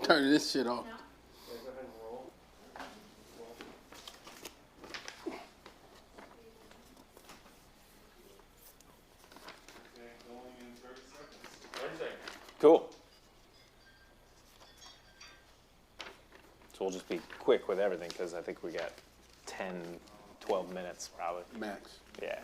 turning this shit off. Cool. So we'll just be quick with everything because I think we got 10, 12 minutes probably. Max. Yeah.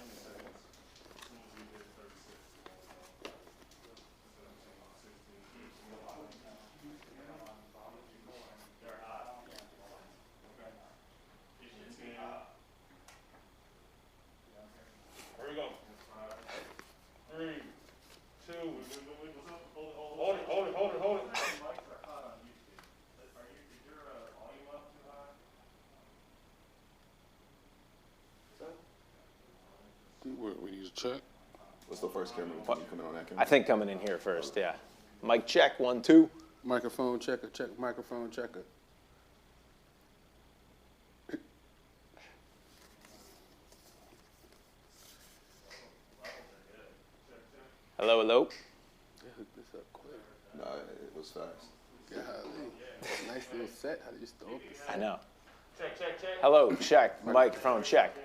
Here we go. 3, 2, hold it. We need to check. What's the first camera coming on that camera? I think coming in here first, yeah. Mic check, 1, 2. Microphone checker, check microphone checker. Hello, hello. They hooked this up quick. No, it was fast. Golly. Nice little set. How do you start this? I know. Check. Hello, check. Microphone check.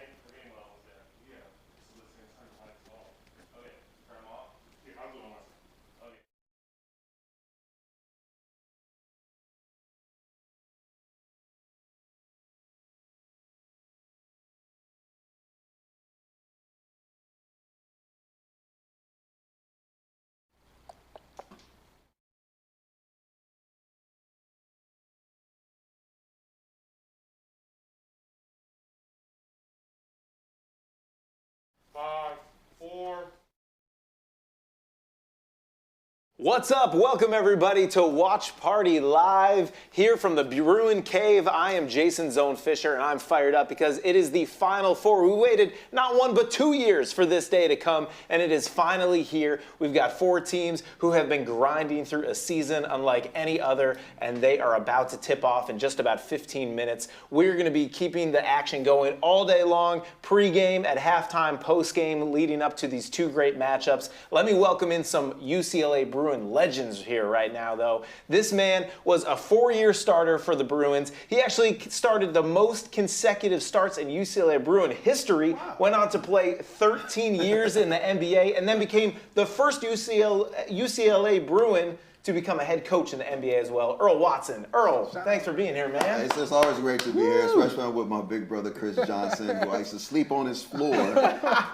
What's up? Welcome everybody to Watch Party Live here from the Bruin Cave. I am Jason Zone Fisher and I'm fired up because it is the Final Four. We waited not 1 but 2 years for this day to come and it is finally here. We've got 4 teams who have been grinding through a season unlike any other and they are about to tip off in just about 15 minutes. We're going to be keeping the action going all day long, pregame, at halftime, postgame, leading up to these 2 great matchups. Let me welcome in some UCLA Bruins legends here right now, though. This man was a 4-year starter for the Bruins. He actually started the most consecutive starts in UCLA Bruin history, went on to play 13 years in the NBA, and then became the first UCLA Bruin to become a head coach in the NBA as well. Earl Watson. Earl, thanks for being here, man. It's always great to be here, especially with my big brother Chris Johnson, who I used to sleep on his floor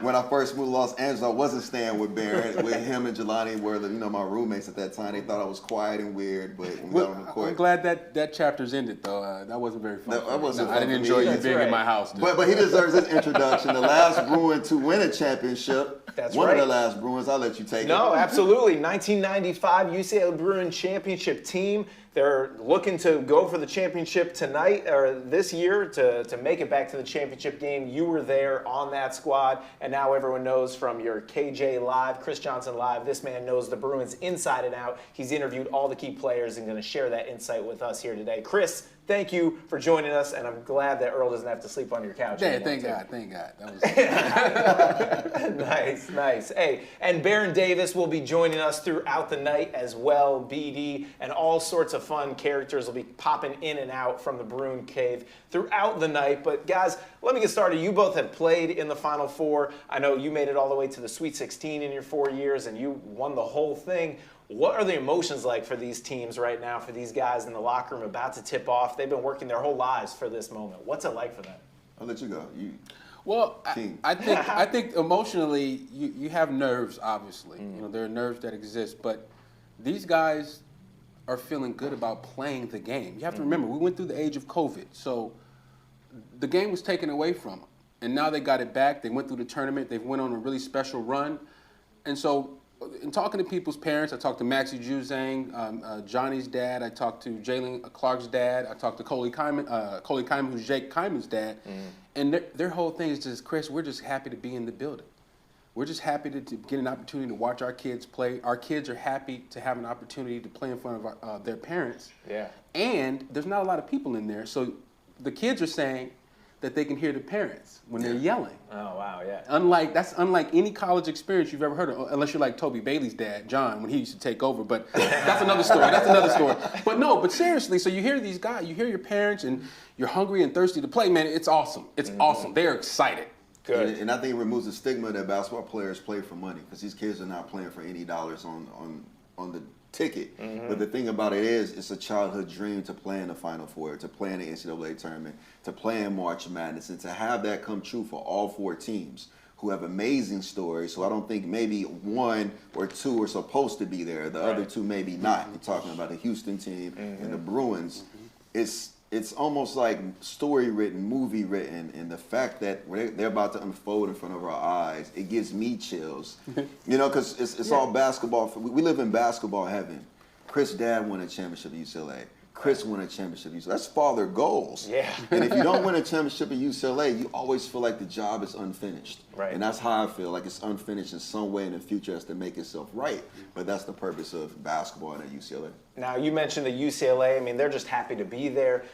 when I first moved to Los Angeles. I wasn't staying with Barrett. With him and Jelani were my roommates at that time. They thought I was quiet and weird, but when we got on the court. I'm glad that chapter's ended, though. That wasn't very fun. That wasn't fun I didn't for enjoy me. you being in my house. Dude. But he deserves his introduction. The last Bruin to win a championship. That's One right. of the last Bruins. I'll let you take it. No, absolutely. 1995 UCLA Bruin championship team. They're looking to go for the championship tonight or this year to make it back to the championship game. You were there on that squad, and now everyone knows from your KJ Live, Chris Johnson Live, this man knows the Bruins inside and out. He's interviewed all the key players and going to share that insight with us here today. Chris, thank you for joining us, and I'm glad that Earl doesn't have to sleep on your couch. Yeah, anymore, thank God. That was Nice. Hey, and Baron Davis will be joining us throughout the night as well. BD and all sorts of fun characters will be popping in and out from the Bruin Cave throughout the night. But guys, let me get started. You both have played in the Final Four. I know you made it all the way to the Sweet 16 in your 4 years, and you won the whole thing. What are the emotions like for these teams right now, for these guys in the locker room about to tip off? They've been working their whole lives for this moment. What's it like for them? I'll let you go. Well, I think emotionally you have nerves, obviously. There are nerves that exist, but these guys are feeling good about playing the game. You have to remember, we went through the age of COVID, so the game was taken away from them, and now they got it back. They went through the tournament. They went on a really special run, and so in talking to people's parents, I talked to Maxie Juzang, Johnny's dad. I talked to Jalen Clark's dad. I talked to Coley Kyman, who's Jake Kyman's dad. And their whole thing is just, Chris, we're just happy to be in the building. We're just happy to get an opportunity to watch our kids play. Our kids are happy to have an opportunity to play in front of their parents. Yeah. And there's not a lot of people in there. So the kids are saying that they can hear the parents when they're yelling. Oh, wow, yeah. That's unlike any college experience you've ever heard of, unless you're like Toby Bailey's dad, John, when he used to take over. But that's another story. But seriously, so you hear these guys, you hear your parents, and you're hungry and thirsty to play. Man, it's awesome. It's awesome. They're excited. Good. And I think it removes the stigma that basketball players play for money, because these kids are not playing for any dollars on the ticket. But the thing about it is, it's a childhood dream to play in the Final Four, to play in the NCAA tournament, to play in March Madness, and to have that come true for all 4 teams who have amazing stories. So I don't think maybe 1 or 2 are supposed to be there. The other 2 maybe not. You're talking about the Houston team and the Bruins. It's almost like story written, movie written, and the fact that they're about to unfold in front of our eyes, it gives me chills. You know, because it's all basketball. We live in basketball heaven. Chris' dad won a championship at UCLA. Chris won a championship at UCLA. That's father goals. Yeah. And if you don't win a championship at UCLA, you always feel like the job is unfinished. Right. And that's how I feel, like it's unfinished in some way in the future, has to make itself right. But that's the purpose of basketball at UCLA. Now, you mentioned the UCLA. I mean, they're just happy to be there.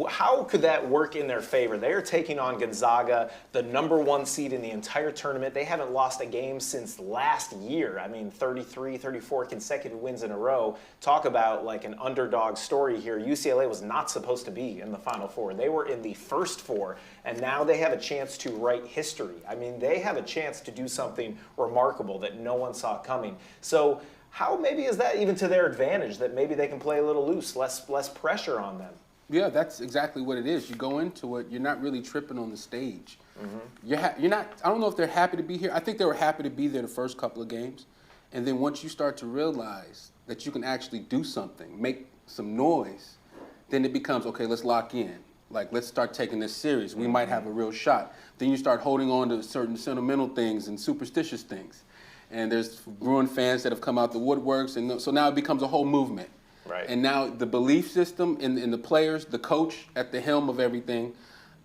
How could that work in their favor? They are taking on Gonzaga, the #1 seed in the entire tournament. They haven't lost a game since last year. I mean, 33, 34 consecutive wins in a row. Talk about like an underdog story here. UCLA was not supposed to be in the Final Four. They were in the first 4, and now they have a chance to write history. I mean, they have a chance to do something remarkable that no one saw coming. So how maybe is that even to their advantage, that maybe they can play a little loose, less pressure on them? Yeah, that's exactly what it is. You go into it, you're not really tripping on the stage. You're not. I don't know if they're happy to be here. I think they were happy to be there the first couple of games, and then once you start to realize that you can actually do something, make some noise, then it becomes, okay, let's lock in. Like, let's start taking this serious. We might have a real shot. Then you start holding on to certain sentimental things and superstitious things, and there's Bruin fans that have come out the woodworks, and so now it becomes a whole movement. Right. And now the belief system in the players, the coach at the helm of everything,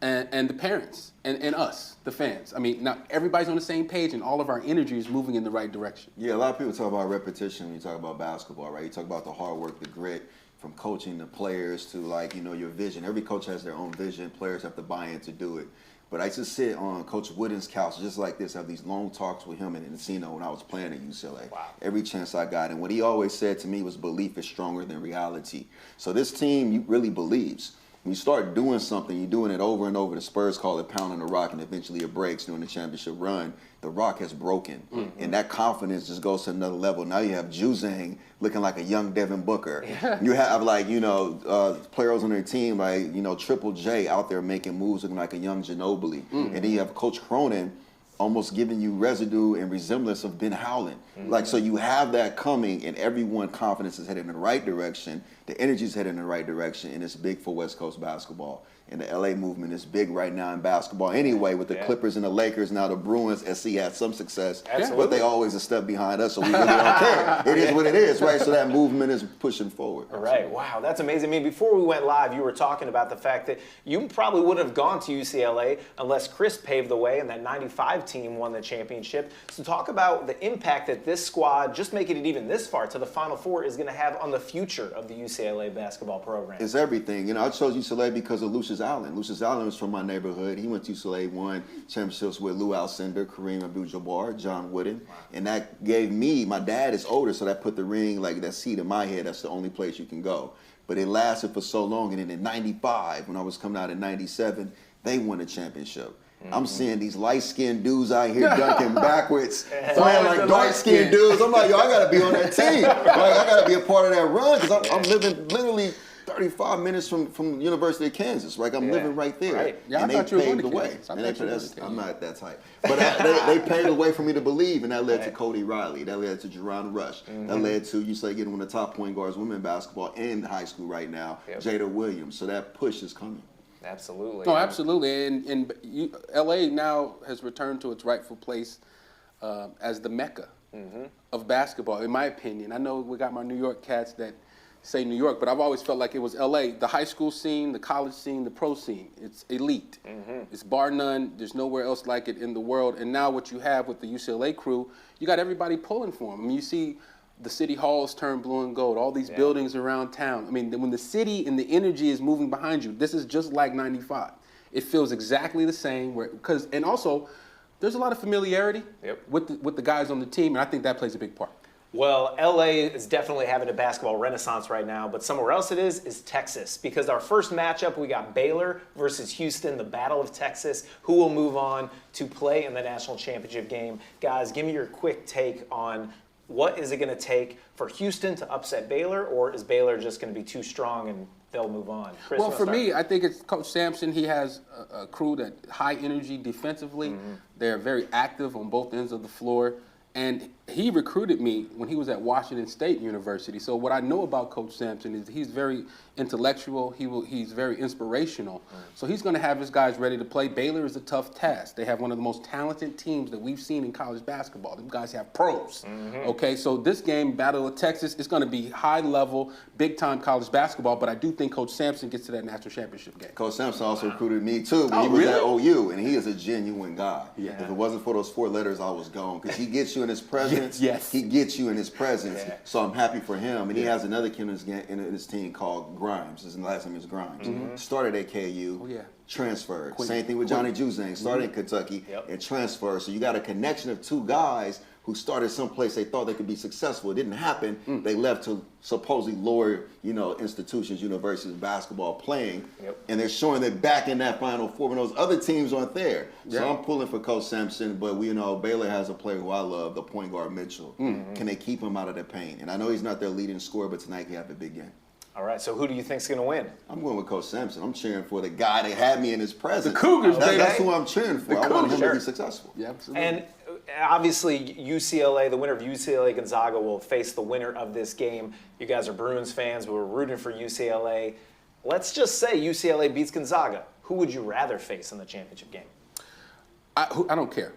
and the parents, and us, the fans. I mean, now everybody's on the same page, and all of our energy is moving in the right direction. Yeah, a lot of people talk about repetition when you talk about basketball, right? You talk about the hard work, the grit, from coaching the players to, like, you know, your vision. Every coach has their own vision. Players have to buy in to do it. But I used to sit on Coach Wooden's couch just like this, have these long talks with him in Encino when I was playing at UCLA. Wow. Every chance I got. And what he always said to me was, belief is stronger than reality. So this team really believes. When you start doing something, you're doing it over and over. The Spurs call it pounding the rock, and eventually it breaks during the championship run. The rock has broken. And that confidence just goes to another level. Now you have Juzang looking like a young Devin Booker. You have, like, you know, players on their team, like, you know, Triple J out there making moves looking like a young Ginobili. And then you have Coach Cronin almost giving you residue and resemblance of Ben Howland. Like, so you have that coming, and everyone's confidence is headed in the right direction. The energy is headed in the right direction, and it's big for West Coast basketball. And the LA movement is big right now in basketball anyway, with the Clippers and the Lakers. Now the Bruins, SC had some success, but they always a step behind us, so we really don't care. It is what it is, right? So that movement is pushing forward. All right, wow, that's amazing. I mean, before we went live, you were talking about the fact that you probably wouldn't have gone to UCLA unless Chris paved the way and that 95 team won the championship. So talk about the impact that this squad, just making it even this far to the Final Four, is going to have on the future of the UCLA basketball program. It's everything. You know, I chose UCLA because of Lucius Allen. Lucius Allen was from my neighborhood. He went to UCLA, won championships with Lou Alcindor, Kareem Abdul-Jabbar, John Wooden. And that gave me, my dad is older, so that put the ring, like that seat in my head. That's the only place you can go. But it lasted for so long. And then in 95, when I was coming out in 97, they won the championship. I'm seeing these light-skinned dudes out here dunking backwards, playing like dark-skinned dudes. I'm like, yo, I got to be on that team. Like, I got to be a part of that run, because I'm living literally 35 minutes from University of Kansas. Like, I'm living right there. Right. Yeah, and I thought you were going to Kansas. I'm not that type. But they paved the way for me to believe, and that led to Cody Riley. That led to Jerron Rush. That led to UCLA getting one of the top point guards, women basketball, in high school right now, Jada Williams. So that push is coming. Absolutely. No, absolutely. And LA now has returned to its rightful place as the mecca of basketball, in my opinion. I know we got my New York cats that say New York, but I've always felt like it was LA. The high school scene, the college scene, the pro scene. It's elite. It's bar none. There's nowhere else like it in the world. And now what you have with the UCLA crew, you got everybody pulling for them. I mean, you see the city halls turn blue and gold, all these buildings around town. I mean, when the city and the energy is moving behind you, this is just like 95. It feels exactly the same. And also, there's a lot of familiarity with the guys on the team, and I think that plays a big part. Well, LA is definitely having a basketball renaissance right now, but somewhere else it is Texas. Because our first matchup, we got Baylor versus Houston, the Battle of Texas, who will move on to play in the national championship game. Guys, give me your quick take on what is it going to take for Houston to upset Baylor, or is Baylor just going to be too strong and they'll move on? Chris, well, for me, I think it's Coach Sampson. He has a crew that high energy defensively. They're very active on both ends of the floor. And he recruited me when he was at Washington State University. So what I know about Coach Sampson is he's very intellectual. He's very inspirational. So he's going to have his guys ready to play. Baylor is a tough task. They have one of the most talented teams that we've seen in college basketball. These guys have pros. Okay, so this game, Battle of Texas, is going to be high-level, big-time college basketball. But I do think Coach Sampson gets to that national championship game. Coach Sampson also recruited me too when he was at OU, and he is a genuine guy. Yeah. If it wasn't for those 4 letters, I was gone, because he gets you in his presence. Yes. He gets you in his presence. Yeah. So I'm happy for him. And he has another kid in his team called Grimes. His last name is Grimes. Started at KU. Transferred. Same thing with Johnny Juzang. Started in Kentucky and transferred. So you got a connection of 2 guys who started someplace they thought they could be successful. It didn't happen. They left to supposedly lower, institutions, universities, basketball playing, and they're showing they're back in that Final Four when those other teams aren't there. So I'm pulling for Coach Sampson, but we know Baylor has a player who I love, the point guard Mitchell. Can they keep him out of the paint? And I know he's not their leading scorer, but tonight he had a big game. All right, so who do you think's going to win? I'm going with Coach Sampson. I'm cheering for the guy that had me in his presence. The Cougars, baby. That's who I'm cheering for. I want him to be successful. Yeah, absolutely. And obviously, UCLA, the winner of UCLA Gonzaga, will face the winner of this game. You guys are Bruins fans. We were rooting for UCLA. Let's just say UCLA beats Gonzaga. Who would you rather face in the championship game? I don't care.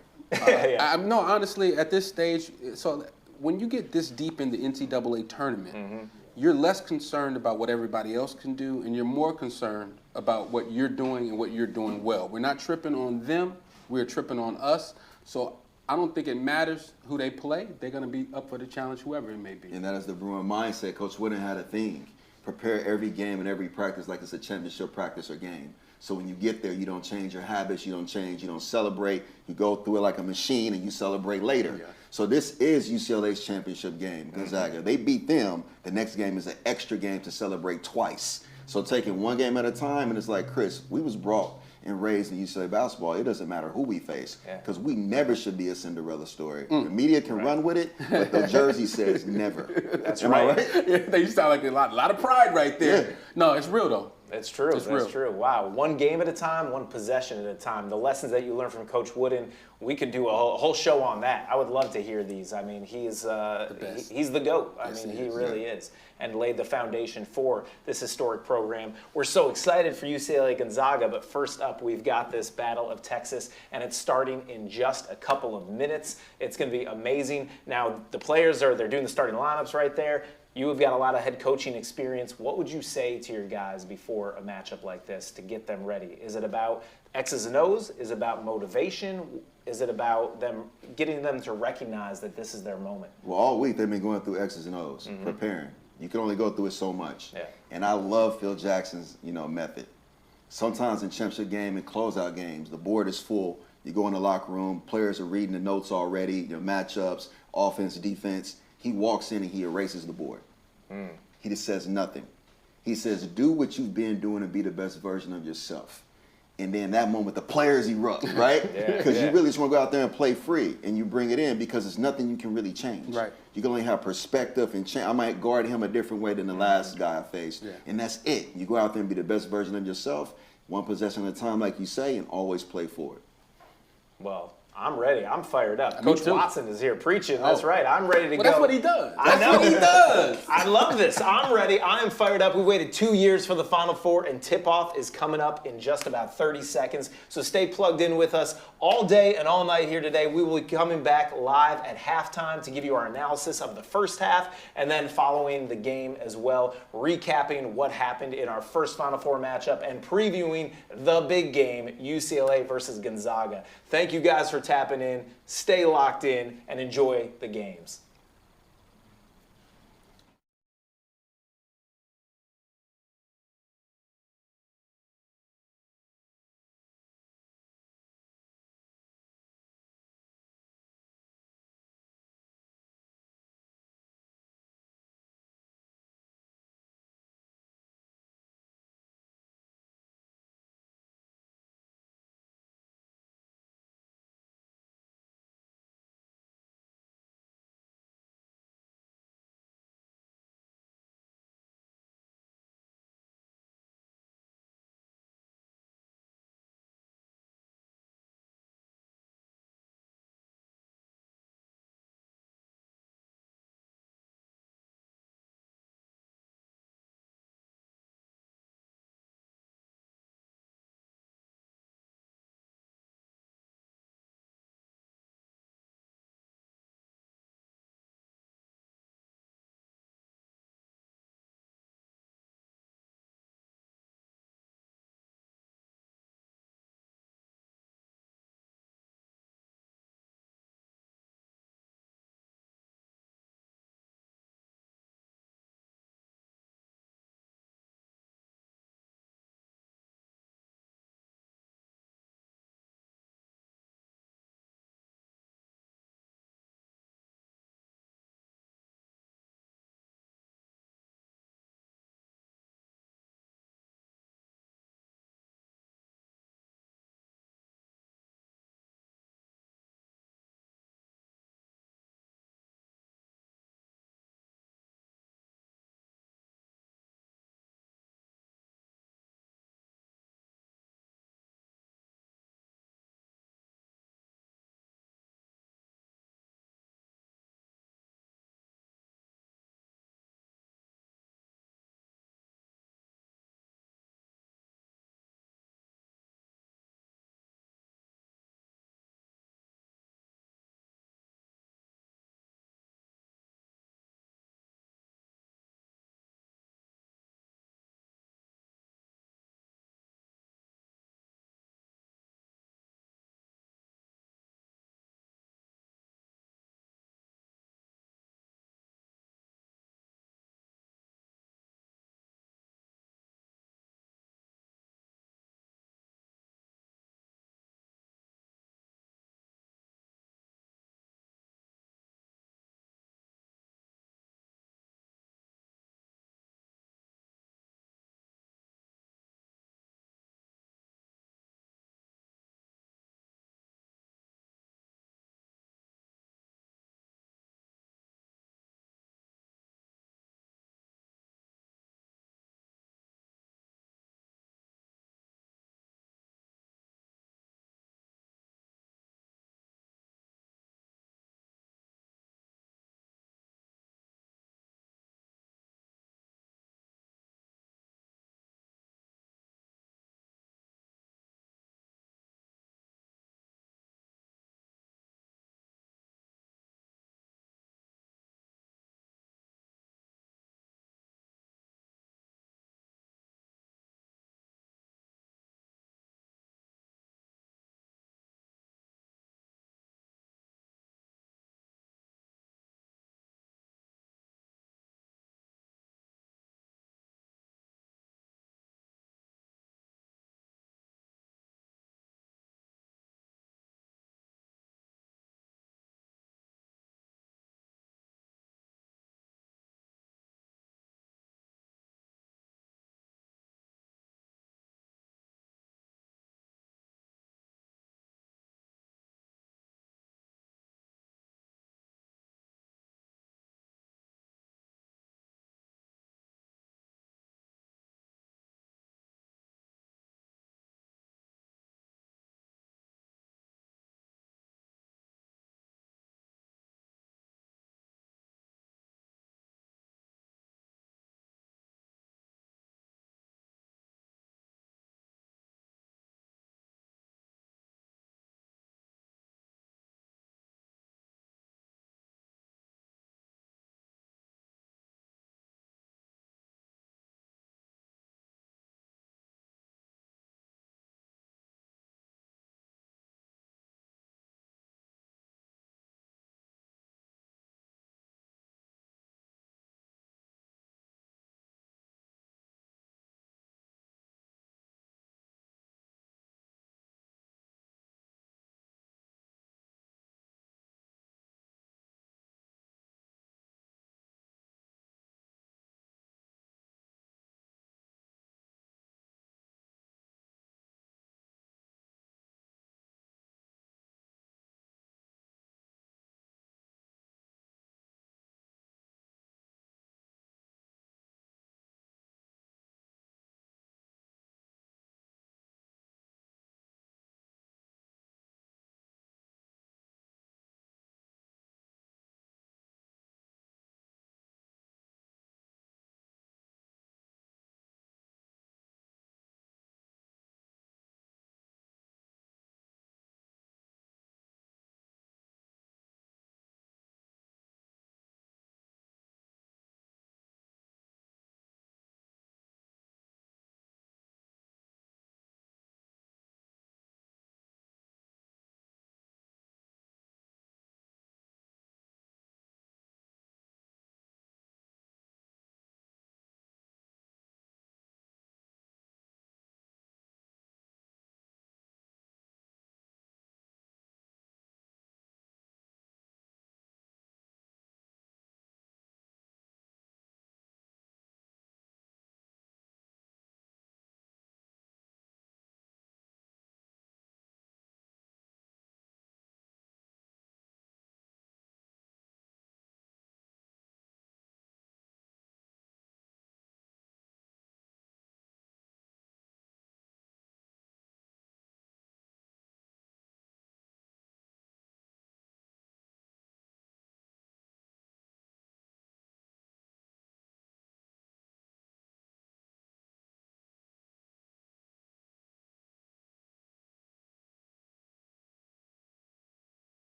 No, honestly, at this stage, so when you get this deep in the NCAA tournament, you're less concerned about what everybody else can do, and you're more concerned about what you're doing and what you're doing well. We're not tripping on them. We're tripping on us. So I don't think it matters who they play. They're going to be up for the challenge, whoever it may be. And that is the Bruin mindset. Coach Wooden had a thing. Prepare every game and every practice like it's a championship practice or game. So when you get there, you don't change your habits, you don't change, you don't celebrate. You go through it like a machine and you celebrate later. Yeah. So this is UCLA's championship game, Gonzaga. They beat them. The next game is an extra game to celebrate twice. So taking one game at a time, and it's like, Chris, we was brought and raised in UCLA basketball. It doesn't matter who we face, because we never should be a Cinderella story. The media can run with it, but the jersey says never. That's Am I right? Yeah, you sound like a lot of pride right there. Yeah. No, it's real though. It's true. That's true. Wow. One game at a time, one possession at a time. The lessons that you learn from Coach Wooden, we could do a whole show on that. I would love to hear these. I mean, he's the GOAT. I mean, he really is, and laid the foundation for this historic program. We're so excited for UCLA Gonzaga, but first up, we've got this Battle of Texas, and it's starting in just a couple of minutes. It's going to be amazing. Now, the players they're doing the starting lineups right there. You have got a lot of head coaching experience. What would you say to your guys before a matchup like this to get them ready? Is it about X's and O's? Is it about motivation? Is it about getting them to recognize that this is their moment? Well, all week they've been going through X's and O's, preparing. You can only go through it so much. Yeah. And I love Phil Jackson's, method. Sometimes in championship game and closeout games, the board is full. You go in the locker room, players are reading the notes already, matchups, offense, defense. He walks in and he erases the board. He just says nothing. He says, do what you've been doing and be the best version of yourself. And then that moment, the players erupt, right? Because you really just want to go out there and play free, and you bring it in because it's nothing you can really change. Right. You can only have perspective and change. I might guard him a different way than the last guy I faced, and that's it. You go out there and be the best version of yourself, one possession at a time, like you say, and always play forward. Well, I'm ready. I'm fired up. Coach Watson is here preaching. That's right. I'm ready to go. That's what he does. That's what he does. I love this. I'm ready. I am fired up. We waited 2 years for the Final Four, and tip-off is coming up in just about 30 seconds. So stay plugged in with us all day and all night here today. We will be coming back live at halftime to give you our analysis of the first half, and then following the game as well, recapping what happened in our first Final Four matchup and previewing the big game, UCLA versus Gonzaga. Thank you guys for tapping in. Stay locked in and enjoy the games.